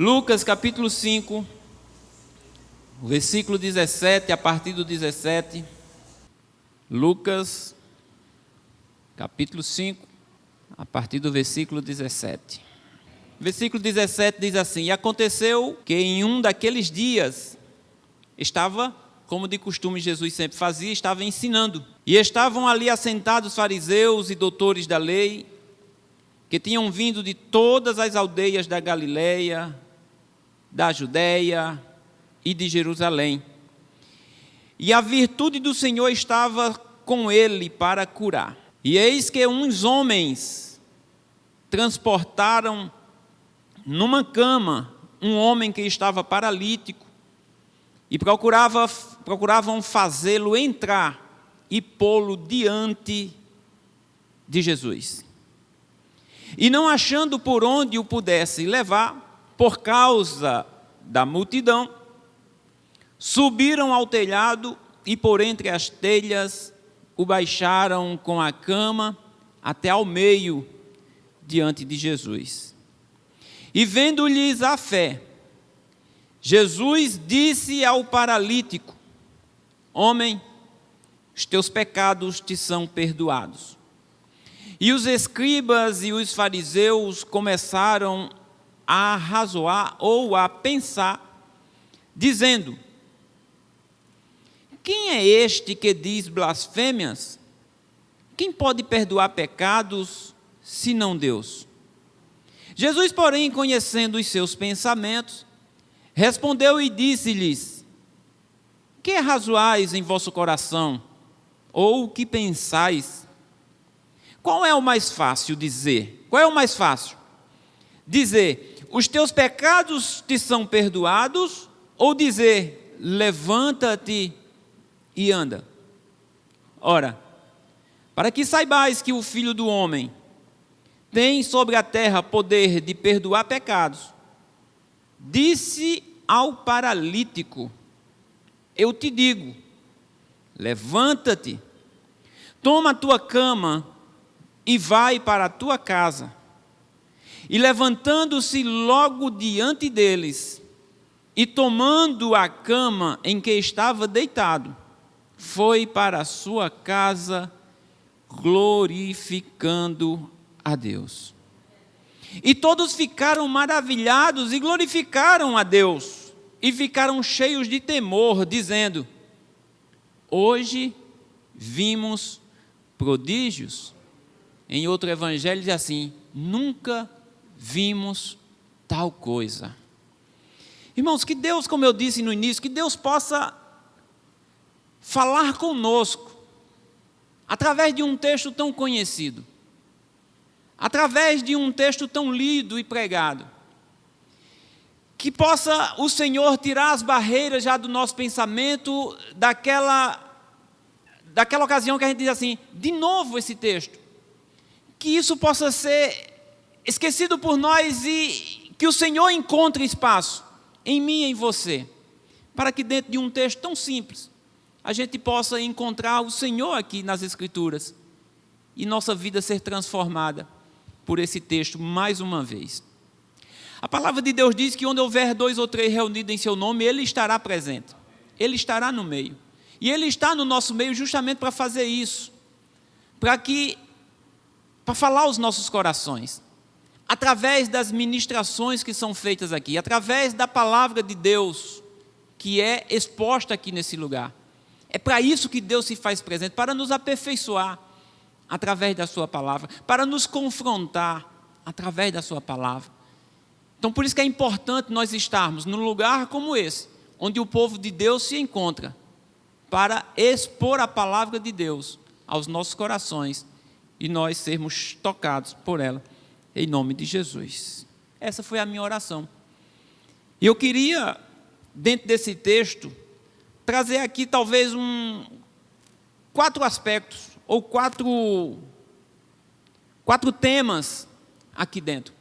Lucas capítulo 5, versículo 17, a partir do 17. Lucas capítulo 5, a partir do versículo 17. Versículo 17 diz assim: E aconteceu que em um daqueles dias estava, como de costume Jesus sempre fazia, estava ensinando. E estavam ali assentados fariseus e doutores da lei, que tinham vindo de todas as aldeias da Galileia, da Judeia e de Jerusalém. E a virtude do Senhor estava com ele para curar. E eis que uns homens transportaram numa cama um homem que estava paralítico e procuravam fazê-lo entrar e pô-lo diante de Jesus. E não achando por onde o pudesse levar, por causa da multidão, subiram ao telhado e por entre as telhas o baixaram com a cama até ao meio diante de Jesus. E vendo-lhes a fé, Jesus disse ao paralítico: Homem, os teus pecados te são perdoados. E os escribas e os fariseus começaram a razoar ou a pensar, dizendo: Quem é este que diz blasfêmias? Quem pode perdoar pecados, senão Deus? Jesus, porém, conhecendo os seus pensamentos, respondeu e disse-lhes: Que razoais em vosso coração? Ou o que pensais? Qual é o mais fácil dizer? Qual é o mais fácil? Dizer: os teus pecados te são perdoados, ou dizer: levanta-te e anda? Ora, para que saibais que o Filho do Homem tem sobre a terra poder de perdoar pecados, disse ao paralítico: eu te digo, levanta-te, toma a tua cama e vai para a tua casa. E levantando-se logo diante deles, e tomando a cama em que estava deitado, foi para a sua casa, glorificando a Deus. E todos ficaram maravilhados e glorificaram a Deus, e ficaram cheios de temor, dizendo: hoje vimos prodígios. Em outro evangelho diz assim: nunca vimos tal coisa. Irmãos, que Deus, como eu disse no início, que Deus possa falar conosco através de um texto tão conhecido, através de um texto tão lido e pregado, que possa o Senhor tirar as barreiras já do nosso pensamento, daquela ocasião que a gente diz assim: de novo esse texto, que isso possa ser esquecido por nós e que o Senhor encontre espaço em mim e em você, para que dentro de um texto tão simples, a gente possa encontrar o Senhor aqui nas Escrituras e nossa vida ser transformada por esse texto mais uma vez. A palavra de Deus diz que onde houver 2 ou 3 reunidos em seu nome, Ele estará presente, Ele estará no meio, e Ele está no nosso meio justamente para fazer isso, para falar aos nossos corações, através das ministrações que são feitas aqui, através da palavra de Deus que é exposta aqui nesse lugar. É para isso que Deus se faz presente, para nos aperfeiçoar através da sua palavra, para nos confrontar através da sua palavra. Então, por isso que é importante nós estarmos num lugar como esse, onde o povo de Deus se encontra, para expor a palavra de Deus aos nossos corações e nós sermos tocados por ela, em nome de Jesus. Essa foi a minha oração. E eu queria, dentro desse texto, trazer aqui talvez 4 aspectos, ou 4 temas aqui dentro.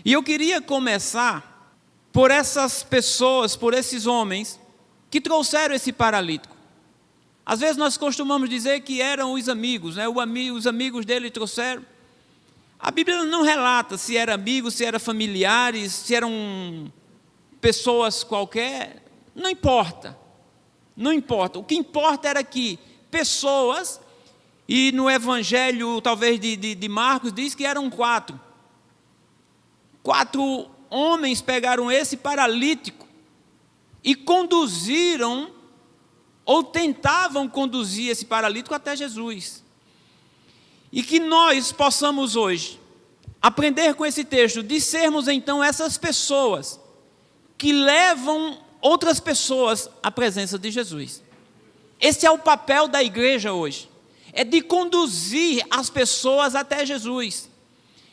E eu queria começar por essas pessoas, por esses homens que trouxeram esse paralítico. Às vezes nós costumamos dizer que eram os amigos, né? Os amigos dele trouxeram. A Bíblia não relata se era amigo, se era familiares, se eram pessoas qualquer, não importa. Não importa. O que importa era que pessoas, e no Evangelho, talvez de Marcos, diz que eram 4. 4 homens pegaram esse paralítico e conduziram, ou tentavam conduzir esse paralítico até Jesus. E que nós possamos hoje aprender com esse texto, de sermos então essas pessoas que levam outras pessoas à presença de Jesus. Esse é o papel da igreja hoje, é de conduzir as pessoas até Jesus.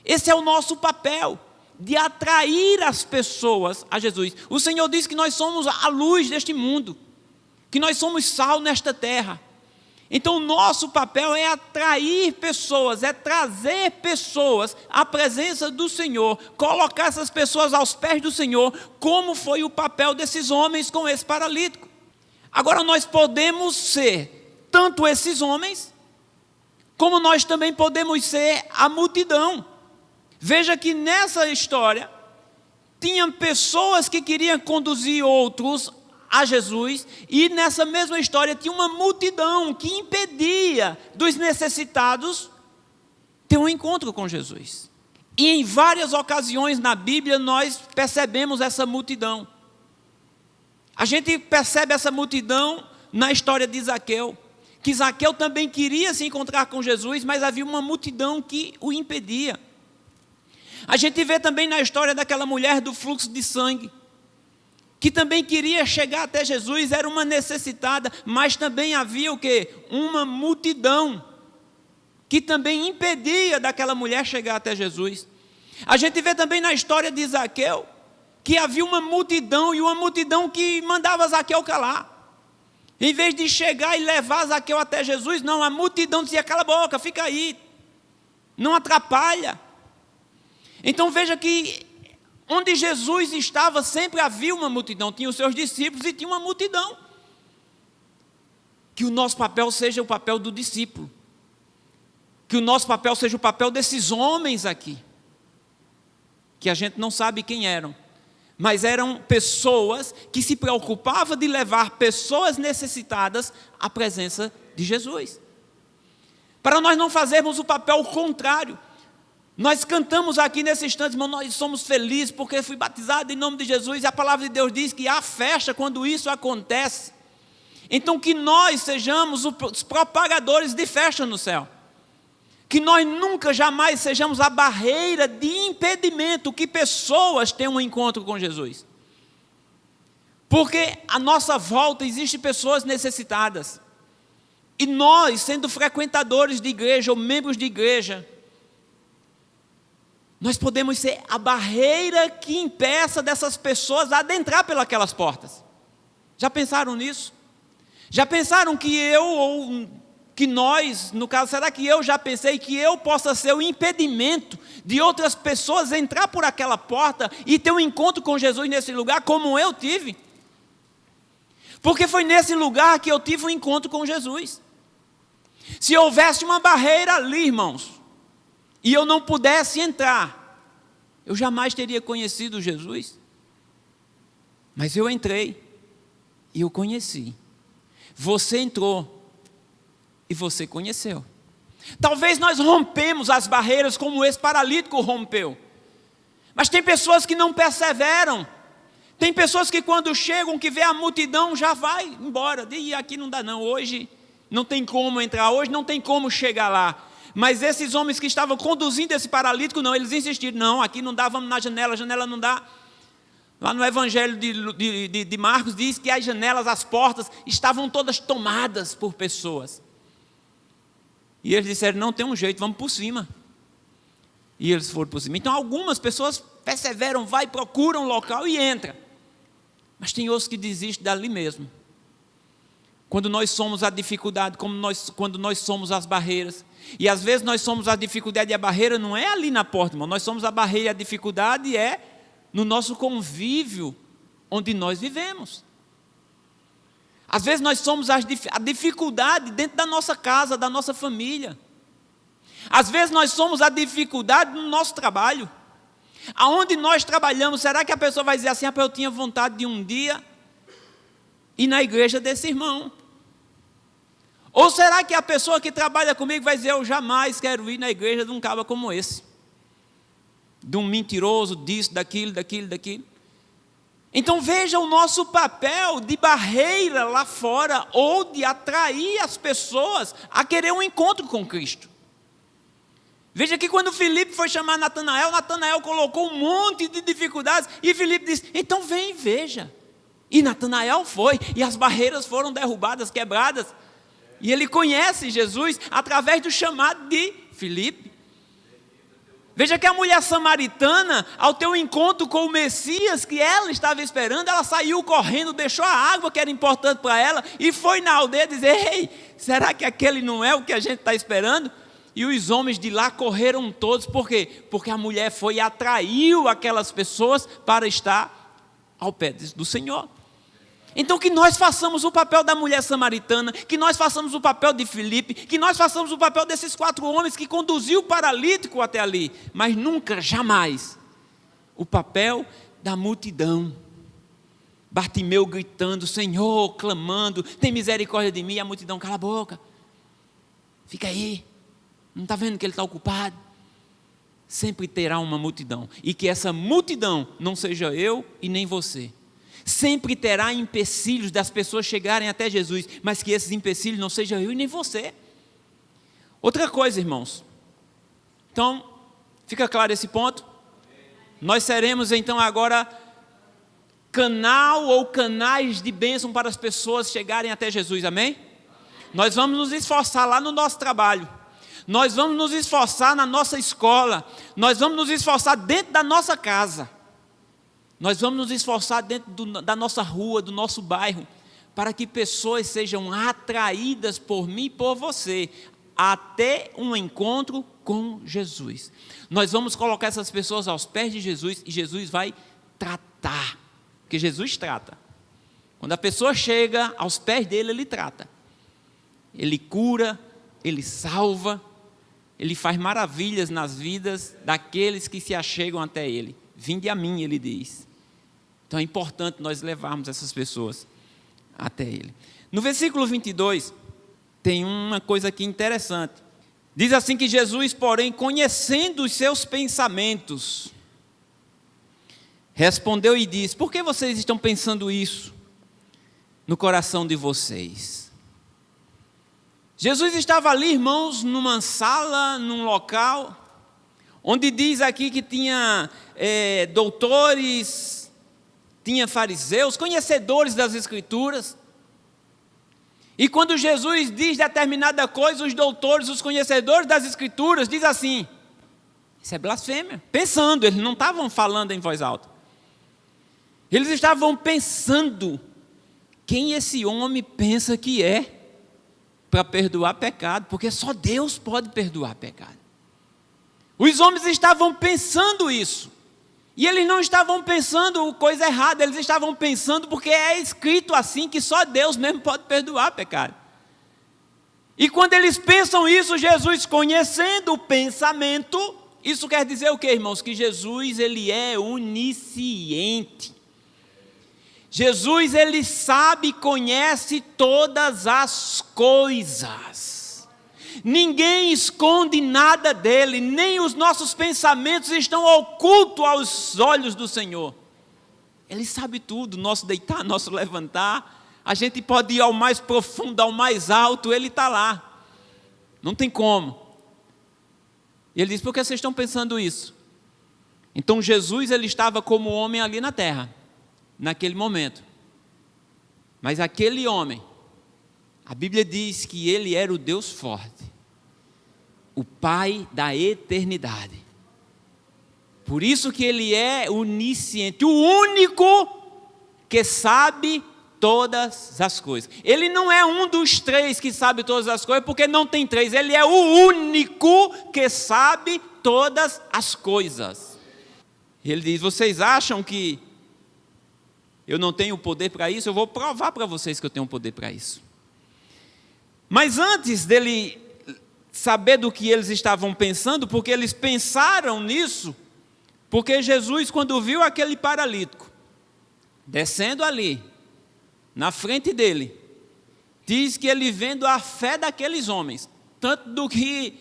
Esse é o nosso papel, de atrair as pessoas a Jesus. O Senhor diz que nós somos a luz deste mundo, que nós somos sal nesta terra. Então o nosso papel é atrair pessoas, é trazer pessoas à presença do Senhor, colocar essas pessoas aos pés do Senhor, como foi o papel desses homens com esse paralítico. Agora nós podemos ser tanto esses homens, como nós também podemos ser a multidão. Veja que nessa história, tinham pessoas que queriam conduzir outros a Jesus, e nessa mesma história tinha uma multidão que impedia dos necessitados ter um encontro com Jesus. E em várias ocasiões na Bíblia nós percebemos essa multidão. A gente percebe essa multidão na história de Zaqueu, que Zaqueu também queria se encontrar com Jesus, mas havia uma multidão que o impedia. A gente vê também na história daquela mulher do fluxo de sangue, que também queria chegar até Jesus, era uma necessitada, mas também havia o quê? Uma multidão que também impedia daquela mulher chegar até Jesus. A gente vê também na história de Zaqueu, que havia uma multidão, e uma multidão que mandava Zaqueu calar. Em vez de chegar e levar Zaqueu até Jesus, não, a multidão dizia: cala a boca, fica aí, não atrapalha. Então veja que onde Jesus estava sempre havia uma multidão, tinha os seus discípulos e tinha uma multidão. Que o nosso papel seja o papel do discípulo, que o nosso papel seja o papel desses homens aqui, que a gente não sabe quem eram, mas eram pessoas que se preocupavam de levar pessoas necessitadas à presença de Jesus. Para nós não fazermos o papel contrário. Nós cantamos aqui nesse instante, irmão, nós somos felizes porque fui batizado em nome de Jesus, e a palavra de Deus diz que há festa quando isso acontece. Então que nós sejamos os propagadores de festa no céu. Que nós nunca, jamais sejamos a barreira de impedimento que pessoas tenham um encontro com Jesus. Porque à nossa volta existem pessoas necessitadas. E nós, sendo frequentadores de igreja ou membros de igreja, nós podemos ser a barreira que impeça dessas pessoas a adentrar pelas portas. Já pensaram nisso? Já pensaram que eu, ou que nós, no caso, será que eu já pensei que eu possa ser o impedimento de outras pessoas entrar por aquela porta e ter um encontro com Jesus nesse lugar, como eu tive? Porque foi nesse lugar que eu tive um encontro com Jesus. Se houvesse uma barreira ali, irmãos, e eu não pudesse entrar, eu jamais teria conhecido Jesus. Mas eu entrei e eu conheci. Você entrou e você conheceu. Talvez nós rompemos as barreiras como esse paralítico rompeu. Mas tem pessoas que não perseveram. Tem pessoas que quando chegam, que vê a multidão, já vai embora. E aqui não dá não, hoje não tem como entrar, hoje não tem como chegar lá. Mas esses homens que estavam conduzindo esse paralítico, não, eles insistiram: não, aqui não dá, vamos na janela, a janela não dá. Lá no Evangelho de Marcos diz que as janelas, as portas, estavam todas tomadas por pessoas. E eles disseram: não tem um jeito, vamos por cima. E eles foram por cima. Então algumas pessoas perseveram, vai, procuram um local e entram. Mas tem outros que desistem dali mesmo. Quando nós somos a dificuldade, quando nós somos as barreiras. E às vezes nós somos a dificuldade, e a barreira não é ali na porta, irmão. Nós somos a barreira e a dificuldade é no nosso convívio, onde nós vivemos. Às vezes nós somos a dificuldade dentro da nossa casa, da nossa família. Às vezes nós somos a dificuldade no nosso trabalho. Aonde nós trabalhamos, será que a pessoa vai dizer assim, eu tinha vontade de um dia ir na igreja desse irmão? Ou será que a pessoa que trabalha comigo vai dizer, eu jamais quero ir na igreja de um cabra como esse? De um mentiroso, disso, daquilo. Então veja o nosso papel de barreira lá fora, ou de atrair as pessoas a querer um encontro com Cristo. Veja que quando Filipe foi chamar Natanael, Natanael colocou um monte de dificuldades, e Filipe disse, então vem e veja. E Natanael foi, e as barreiras foram derrubadas, quebradas, e ele conhece Jesus através do chamado de Filipe. Veja que a mulher samaritana, ao ter um encontro com o Messias que ela estava esperando, ela saiu correndo, deixou a água que era importante para ela e foi na aldeia dizer, ei, será que aquele não é o que a gente está esperando? E os homens de lá correram todos, por quê? Porque a mulher foi e atraiu aquelas pessoas para estar ao pé do Senhor. Então que nós façamos o papel da mulher samaritana, que nós façamos o papel de Filipe, que nós façamos o papel desses 4 homens que conduziu o paralítico até ali, mas nunca, jamais, o papel da multidão. Bartimeu gritando, Senhor, clamando, tem misericórdia de mim, e a multidão, cala a boca, fica aí, não está vendo que ele está ocupado? Sempre terá uma multidão, e que essa multidão não seja eu e nem você. Sempre terá empecilhos das pessoas chegarem até Jesus, mas que esses empecilhos não sejam eu e nem você. Outra coisa, irmãos. Então, fica claro esse ponto? Nós seremos então agora canal ou canais de bênção para as pessoas chegarem até Jesus, amém? Nós vamos nos esforçar lá no nosso trabalho. Nós vamos nos esforçar na nossa escola. Nós vamos nos esforçar dentro da nossa casa. Nós vamos nos esforçar dentro da nossa rua, do nosso bairro, para que pessoas sejam atraídas por mim e por você, até um encontro com Jesus. Nós vamos colocar essas pessoas aos pés de Jesus, e Jesus vai tratar, porque Jesus trata. Quando a pessoa chega aos pés dele, ele trata. Ele cura, ele salva, ele faz maravilhas nas vidas daqueles que se achegam até ele. Vinde a mim, ele diz. Então é importante nós levarmos essas pessoas até ele. No versículo 22, tem uma coisa aqui interessante. Diz assim que Jesus, porém, conhecendo os seus pensamentos, respondeu e disse, por que vocês estão pensando isso no coração de vocês? Jesus estava ali, irmãos, numa sala, num local, onde diz aqui que tinha doutores, tinha fariseus, conhecedores das Escrituras. E quando Jesus diz determinada coisa, os doutores, os conhecedores das Escrituras, diz assim, isso é blasfêmia. Pensando, eles não estavam falando em voz alta. Eles estavam pensando, quem esse homem pensa que é para perdoar pecado? Porque só Deus pode perdoar pecado. Os homens estavam pensando isso. E eles não estavam pensando coisa errada, eles estavam pensando porque é escrito assim, que só Deus mesmo pode perdoar pecado. E quando eles pensam isso, Jesus, conhecendo o pensamento, isso quer dizer o quê, irmãos? Que Jesus, ele é onisciente. Jesus, ele sabe e conhece todas as coisas. Ninguém esconde nada dele, nem os nossos pensamentos estão ocultos aos olhos do Senhor. Ele sabe tudo, nosso deitar, nosso levantar. A gente pode ir ao mais profundo, ao mais alto, ele está lá. Não tem como. E ele diz, por que vocês estão pensando isso? Então Jesus, ele estava como homem ali na terra, naquele momento. Mas aquele homem, a Bíblia diz que ele era o Deus forte, o Pai da eternidade. Por isso que ele é onisciente, o único que sabe todas as coisas. Ele não é um dos 3 que sabe todas as coisas, porque não tem 3. Ele é o único que sabe todas as coisas. Ele diz, vocês acham que eu não tenho poder para isso? Eu vou provar para vocês que eu tenho poder para isso. Mas antes dele saber do que eles estavam pensando, porque eles pensaram nisso, Porque Jesus, quando viu aquele paralítico descendo ali, na frente dele, diz que ele, vendo a fé daqueles homens, tanto do que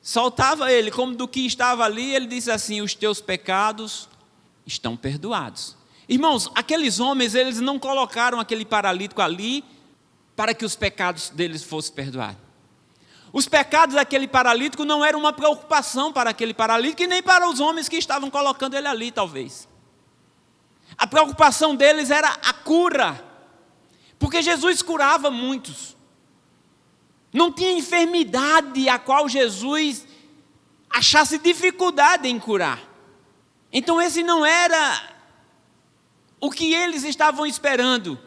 soltava ele, como do que estava ali, ele disse assim: os teus pecados estão perdoados. Irmãos, aqueles homens, eles não colocaram aquele paralítico ali para que os pecados deles fossem perdoados. Os pecados daquele paralítico não eram uma preocupação para aquele paralítico e nem para os homens que estavam colocando ele ali, talvez. A preocupação deles era a cura, porque Jesus curava muitos. Não tinha enfermidade a qual Jesus achasse dificuldade em curar. Então esse não era o que eles estavam esperando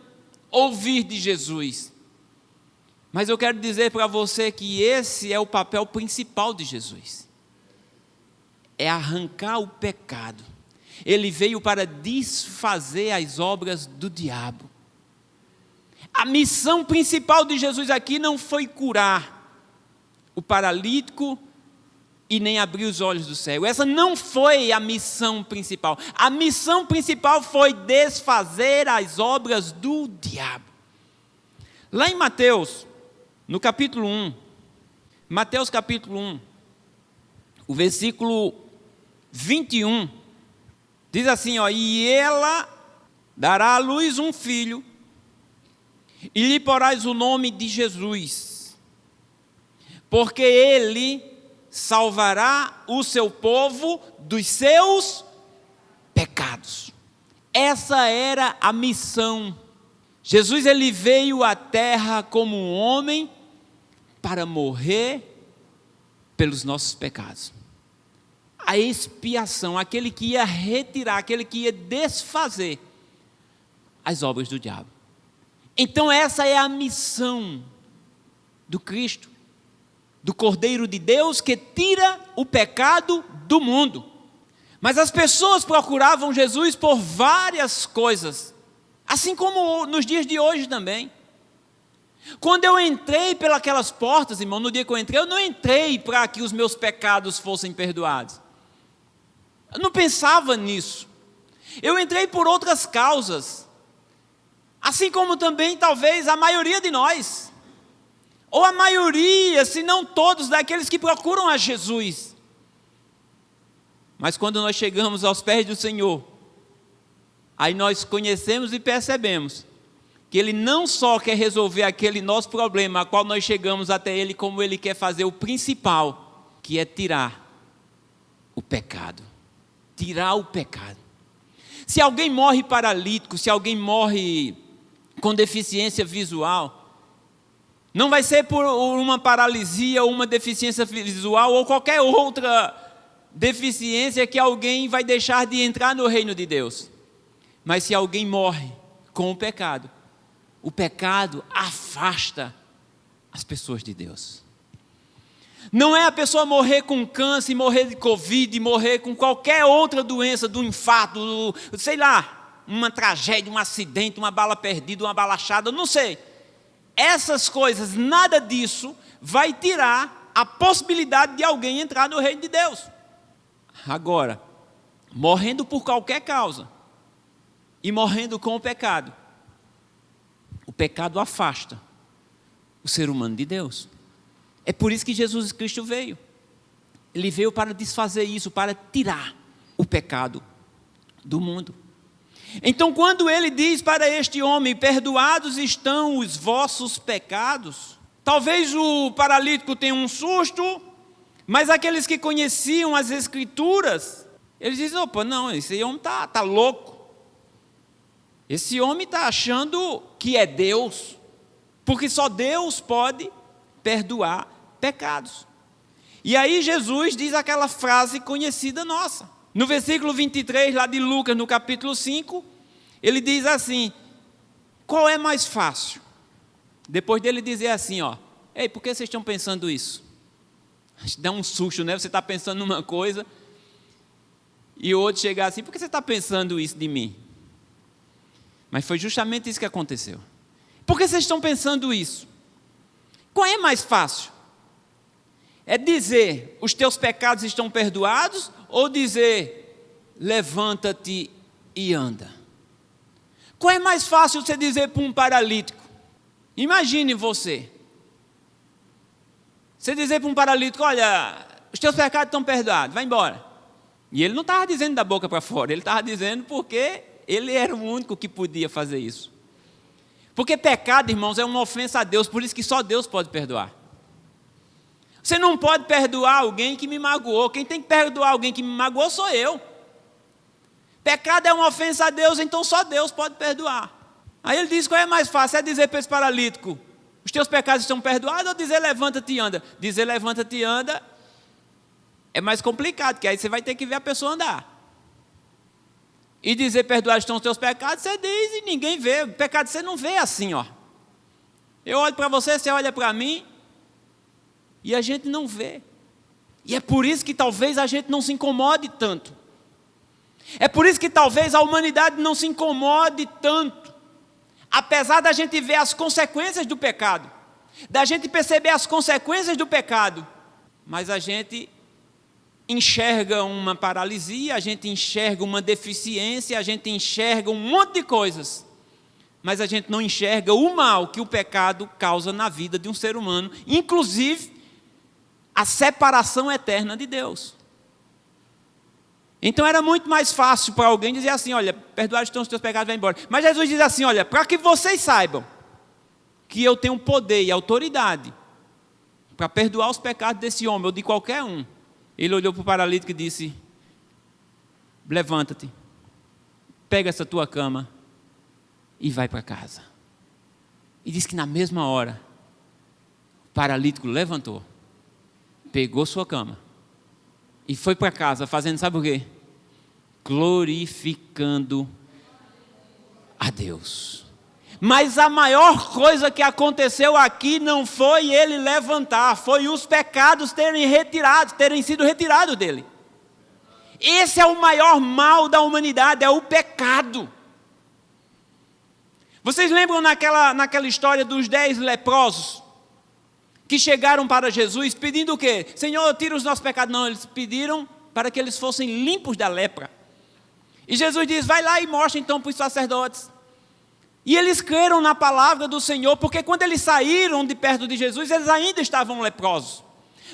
ouvir de Jesus. Mas eu quero dizer para você que esse é o papel principal de Jesus. É arrancar o pecado. Ele veio para desfazer as obras do diabo. A missão principal de Jesus aqui não foi curar o paralítico e nem abrir os olhos do cego. Essa não foi a missão principal. A missão principal foi desfazer as obras do diabo. Lá em Mateus, no capítulo 1, Mateus capítulo 1, o versículo 21, diz assim, ó: e ela dará à luz um filho, e lhe porás o nome de Jesus, porque ele salvará o seu povo dos seus pecados. Essa era a missão. Jesus, ele veio à terra como um homem para morrer pelos nossos pecados. A expiação, aquele que ia retirar, aquele que ia desfazer as obras do diabo. Então essa é a missão do Cristo, do Cordeiro de Deus, que tira o pecado do mundo. Mas as pessoas procuravam Jesus por várias coisas, assim como nos dias de hoje também. Quando eu entrei pelas portas, irmão, no dia que eu entrei, eu não entrei para que os meus pecados fossem perdoados. Eu não pensava nisso. Eu entrei por outras causas, assim como também talvez a maioria de nós, ou a maioria, se não todos, daqueles que procuram a Jesus. Mas quando nós chegamos aos pés do Senhor, aí nós conhecemos e percebemos que Ele não só quer resolver aquele nosso problema, a qual nós chegamos até Ele, como Ele quer fazer o principal, que é tirar o pecado. Tirar o pecado. Se alguém morre paralítico, se alguém morre com deficiência visual, não vai ser por uma paralisia ou uma deficiência visual ou qualquer outra deficiência que alguém vai deixar de entrar no reino de Deus. Mas se alguém morre com o pecado afasta as pessoas de Deus. Não é a pessoa morrer com câncer, morrer de Covid, morrer com qualquer outra doença, do infarto, sei lá, uma tragédia, um acidente, uma bala perdida, uma bala achada, não sei. Essas coisas, nada disso vai tirar a possibilidade de alguém entrar no reino de Deus. Agora, morrendo por qualquer causa e morrendo com o pecado afasta o ser humano de Deus. É por isso que Jesus Cristo veio. Ele veio para desfazer isso, para tirar o pecado do mundo. Então, quando ele diz para este homem: perdoados estão os vossos pecados, talvez o paralítico tenha um susto, mas aqueles que conheciam as Escrituras, eles dizem: opa, não, esse homem está louco. Esse homem está achando que é Deus, porque só Deus pode perdoar pecados. E aí Jesus diz aquela frase conhecida nossa. No versículo 23, lá de Lucas, no capítulo 5, ele diz assim: qual é mais fácil? Depois dele dizer assim, ó: ei, por que vocês estão pensando isso? Dá um susto, né? Você está pensando numa coisa e o outro chegar assim: por que você está pensando isso de mim? Mas foi justamente isso que aconteceu. Por que vocês estão pensando isso? Qual é mais fácil? É dizer: os teus pecados estão perdoados, ou dizer: levanta-te e anda. Qual é mais fácil você dizer para um paralítico? Imagine você dizer para um paralítico, olha, os teus pecados estão perdoados, vai embora. E ele não estava dizendo da boca para fora, ele estava dizendo porque ele era o único que podia fazer isso. Porque pecado, irmãos, é uma ofensa a Deus, por isso que só Deus pode perdoar. Você não pode perdoar alguém que me magoou, quem tem que perdoar alguém que me magoou sou eu. Pecado é uma ofensa a Deus, então só Deus pode perdoar. Aí ele diz, qual é mais fácil? É dizer para esse paralítico, os teus pecados estão perdoados, ou dizer levanta-te e anda? Dizer levanta-te e anda é mais complicado, porque aí você vai ter que ver a pessoa andar. E dizer perdoados estão os teus pecados, você diz e ninguém vê. O pecado você não vê assim, ó. Eu olho para você, você olha para mim, e a gente não vê. E é por isso que talvez a gente não se incomode tanto. É por isso que talvez a humanidade não se incomode tanto. Apesar da gente ver as consequências do pecado, da gente perceber as consequências do pecado, mas a gente enxerga uma paralisia, a gente enxerga uma deficiência, a gente enxerga um monte de coisas, mas a gente não enxerga o mal que o pecado causa na vida de um ser humano, inclusive a separação eterna de Deus. Então era muito mais fácil para alguém dizer assim, olha, perdoados estão os teus pecados, vai embora. Mas Jesus diz assim, olha, para que vocês saibam que eu tenho poder e autoridade para perdoar os pecados desse homem ou de qualquer um. Ele olhou para o paralítico e disse, levanta-te, pega essa tua cama e vai para casa. E diz que na mesma hora, o paralítico levantou, pegou sua cama e foi para casa fazendo, sabe o quê? Glorificando a Deus. Mas a maior coisa que aconteceu aqui não foi ele levantar, foi os pecados terem sido retirados dele. Esse é o maior mal da humanidade, é o pecado. Vocês lembram naquela história dos 10 leprosos? Que chegaram para Jesus pedindo o quê? Senhor, tira os nossos pecados. Não, eles pediram para que eles fossem limpos da lepra. E Jesus diz, vai lá e mostra então para os sacerdotes. E eles creram na palavra do Senhor, porque quando eles saíram de perto de Jesus, eles ainda estavam leprosos.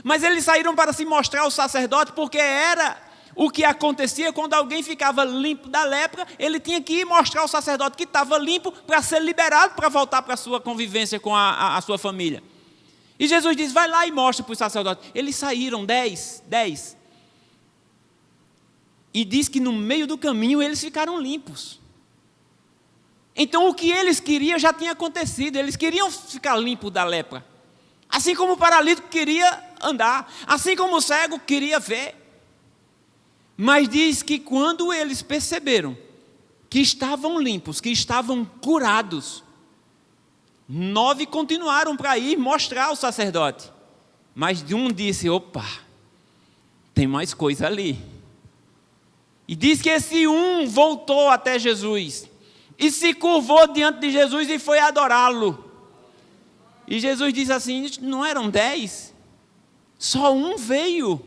Mas eles saíram para se mostrar ao sacerdote, porque era o que acontecia quando alguém ficava limpo da lepra, ele tinha que ir mostrar ao sacerdote que estava limpo para ser liberado, para voltar para a sua convivência com a sua família. E Jesus diz, vai lá e mostra para os sacerdotes. Eles saíram 10. E diz que no meio do caminho eles ficaram limpos. Então o que eles queriam já tinha acontecido. Eles queriam ficar limpos da lepra. Assim como o paralítico queria andar. Assim como o cego queria ver. Mas diz que quando eles perceberam que estavam limpos, que estavam curados, 9 continuaram para ir mostrar ao sacerdote. Mas um disse, opa, tem mais coisa ali. E diz que esse um voltou até Jesus. E se curvou diante de Jesus e foi adorá-lo. E Jesus disse assim, não eram 10? Só um veio.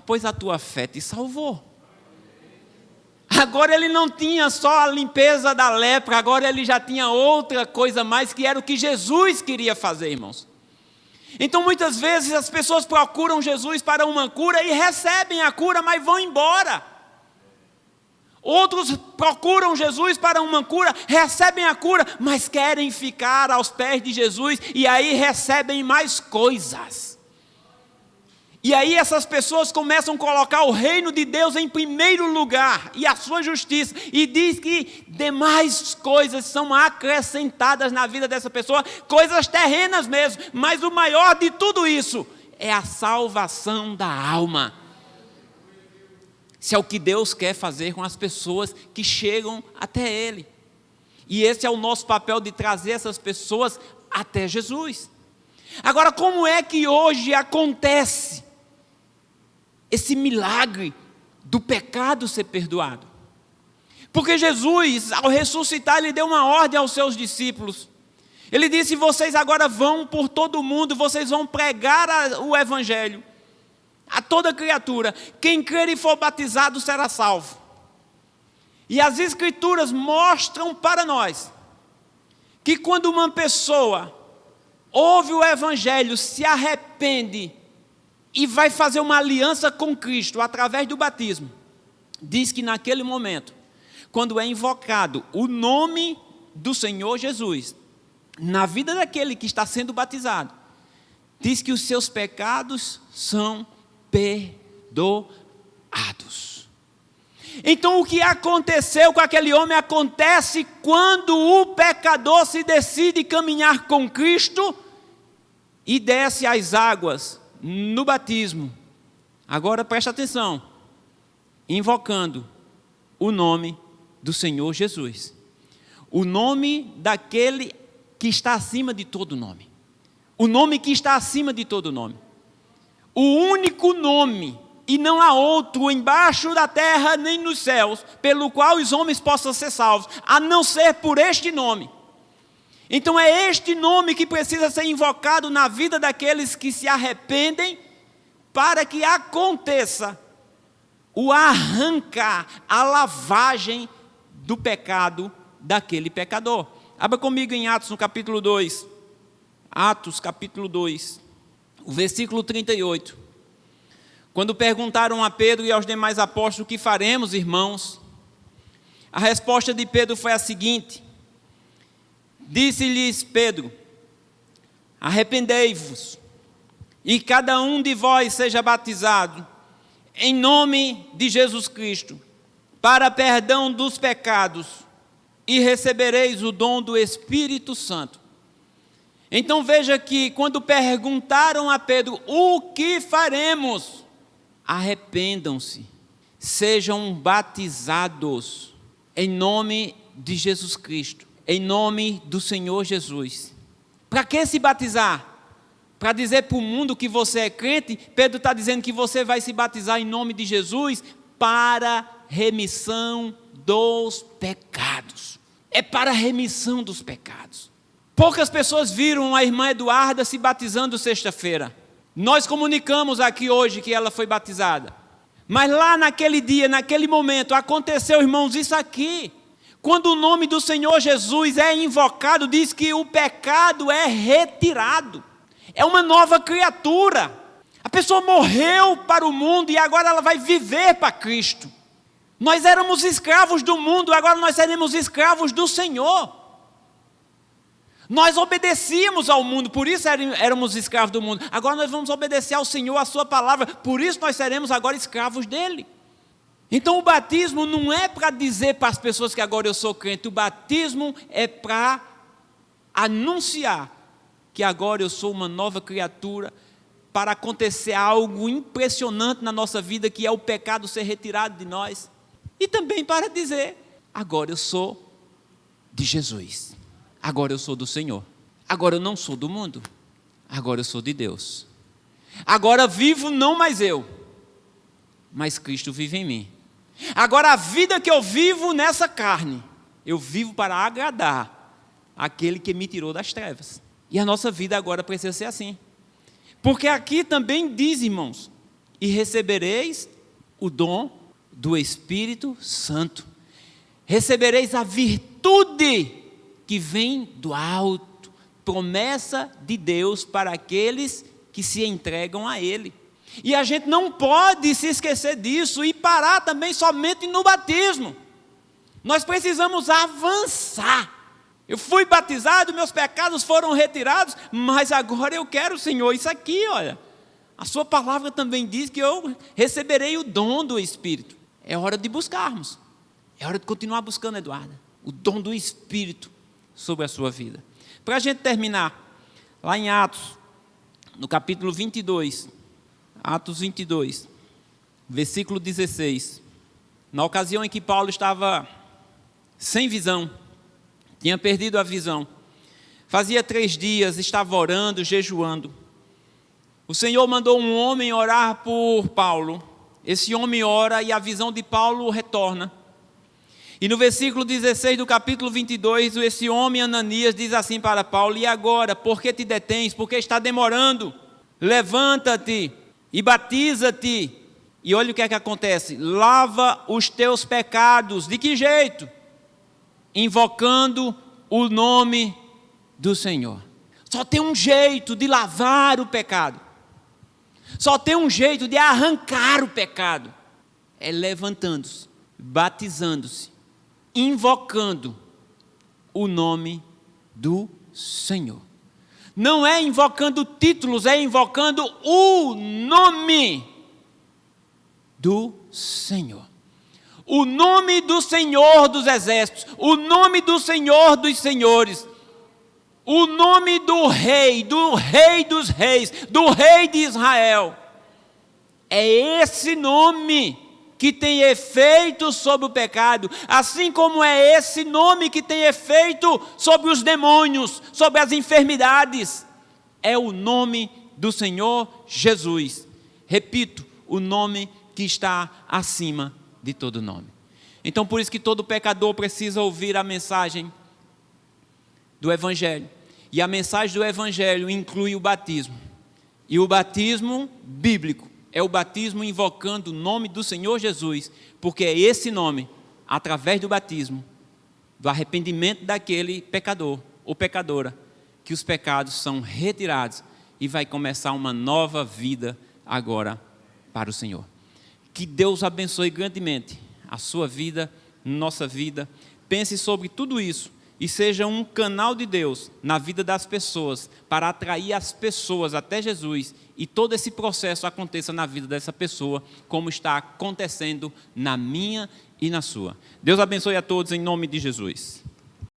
Pois a tua fé te salvou. Agora ele não tinha só a limpeza da lepra, agora ele já tinha outra coisa mais, que era o que Jesus queria fazer, irmãos. Então muitas vezes as pessoas procuram Jesus para uma cura e recebem a cura, mas vão embora. Outros procuram Jesus para uma cura, recebem a cura, mas querem ficar aos pés de Jesus e aí recebem mais coisas. E aí essas pessoas começam a colocar o reino de Deus em primeiro lugar e a sua justiça. E diz que demais coisas são acrescentadas na vida dessa pessoa, coisas terrenas mesmo. Mas o maior de tudo isso é a salvação da alma. Isso é o que Deus quer fazer com as pessoas que chegam até Ele. E esse é o nosso papel de trazer essas pessoas até Jesus. Agora, como é que hoje acontece esse milagre do pecado ser perdoado? Porque Jesus, ao ressuscitar, Ele deu uma ordem aos seus discípulos. Ele disse, vocês agora vão por todo o mundo, vocês vão pregar o Evangelho a toda criatura: quem crer e for batizado será salvo. E as Escrituras mostram para nós que quando uma pessoa ouve o Evangelho, se arrepende e vai fazer uma aliança com Cristo através do batismo, diz que naquele momento, quando é invocado o nome do Senhor Jesus, na vida daquele que está sendo batizado, diz que os seus pecados são perdoados. Então o que aconteceu com aquele homem acontece quando o pecador se decide caminhar com Cristo e desce às águas no batismo. Agora presta atenção, invocando o nome do Senhor Jesus, o nome daquele que está acima de todo nome, o nome que está acima de todo nome, o único nome, e não há outro embaixo da terra nem nos céus, pelo qual os homens possam ser salvos, a não ser por este nome. Então é este nome que precisa ser invocado na vida daqueles que se arrependem, para que aconteça o arrancar, a lavagem do pecado daquele pecador. Abra comigo em Atos no capítulo 2, Atos capítulo 2, o versículo 38. Quando perguntaram a Pedro e aos demais apóstolos: o que faremos, irmãos? A resposta de Pedro foi a seguinte: disse-lhes Pedro: arrependei-vos, e cada um de vós seja batizado, em nome de Jesus Cristo, para perdão dos pecados, e recebereis o dom do Espírito Santo. Então veja que quando perguntaram a Pedro: o que faremos? Arrependam-se, sejam batizados em nome de Jesus Cristo, em nome do Senhor Jesus. Para que se batizar? Para dizer para o mundo que você é crente? Pedro está dizendo que você vai se batizar em nome de Jesus para remissão dos pecados. É para remissão dos pecados. Poucas pessoas viram a irmã Eduarda se batizando sexta-feira. Nós comunicamos aqui hoje que ela foi batizada. Mas lá naquele dia, naquele momento, aconteceu, irmãos, isso aqui. Quando o nome do Senhor Jesus é invocado, diz que o pecado é retirado. É uma nova criatura. A pessoa morreu para o mundo e agora ela vai viver para Cristo. Nós éramos escravos do mundo, agora nós seremos escravos do Senhor. Nós obedecíamos ao mundo, por isso éramos escravos do mundo. Agora nós vamos obedecer ao Senhor, a sua palavra, por isso nós seremos agora escravos dele. Então o batismo não é para dizer para as pessoas que agora eu sou crente, o batismo é para anunciar que agora eu sou uma nova criatura, para acontecer algo impressionante na nossa vida, que é o pecado ser retirado de nós. E também para dizer: agora eu sou de Jesus. Agora eu sou do Senhor. Agora eu não sou do mundo. Agora eu sou de Deus. Agora vivo não mais eu, mas Cristo vive em mim. Agora a vida que eu vivo nessa carne, eu vivo para agradar aquele que me tirou das trevas. E a nossa vida agora precisa ser assim. Porque aqui também diz, irmãos: e recebereis o dom do Espírito Santo. Recebereis a virtude que vem do alto, promessa de Deus para aqueles que se entregam a Ele. E a gente não pode se esquecer disso e parar também somente no batismo. Nós precisamos avançar. Eu fui batizado, meus pecados foram retirados, mas agora eu quero, Senhor, isso aqui, olha. A sua palavra também diz que eu receberei o dom do Espírito. É hora de buscarmos. É hora de continuar buscando, Eduarda, o dom do Espírito sobre a sua vida. Para a gente terminar, lá em Atos, no capítulo 22, Atos 22, versículo 16, na ocasião em que Paulo estava sem visão, tinha perdido a visão, fazia 3 dias, estava orando, jejuando, o Senhor mandou um homem orar por Paulo. Esse homem ora e a visão de Paulo retorna. E no versículo 16 do capítulo 22, esse homem Ananias diz assim para Paulo: e agora, por que te detens? Porque está demorando? Levanta-te, e batiza-te. E olha o que é que acontece. Lava os teus pecados. De que jeito? Invocando o nome do Senhor. Só tem um jeito de lavar o pecado. Só tem um jeito de arrancar o pecado. É levantando-se, batizando-se, invocando o nome do Senhor. Não é invocando títulos, é invocando o nome do Senhor. O nome do Senhor dos exércitos, o nome do Senhor dos senhores, o nome do rei dos reis, do rei de Israel. É esse nome que tem efeito sobre o pecado, assim como é esse nome que tem efeito sobre os demônios, sobre as enfermidades. É o nome do Senhor Jesus. Repito, o nome que está acima de todo nome. Então, por isso que todo pecador precisa ouvir a mensagem do Evangelho. E a mensagem do Evangelho inclui o batismo. E o batismo bíblico é o batismo invocando o nome do Senhor Jesus, porque é esse nome, através do batismo, do arrependimento daquele pecador ou pecadora, que os pecados são retirados e vai começar uma nova vida agora para o Senhor. Que Deus abençoe grandemente a sua vida, nossa vida. Pense sobre tudo isso e seja um canal de Deus na vida das pessoas, para atrair as pessoas até Jesus, e todo esse processo aconteça na vida dessa pessoa, como está acontecendo na minha e na sua. Deus abençoe a todos em nome de Jesus.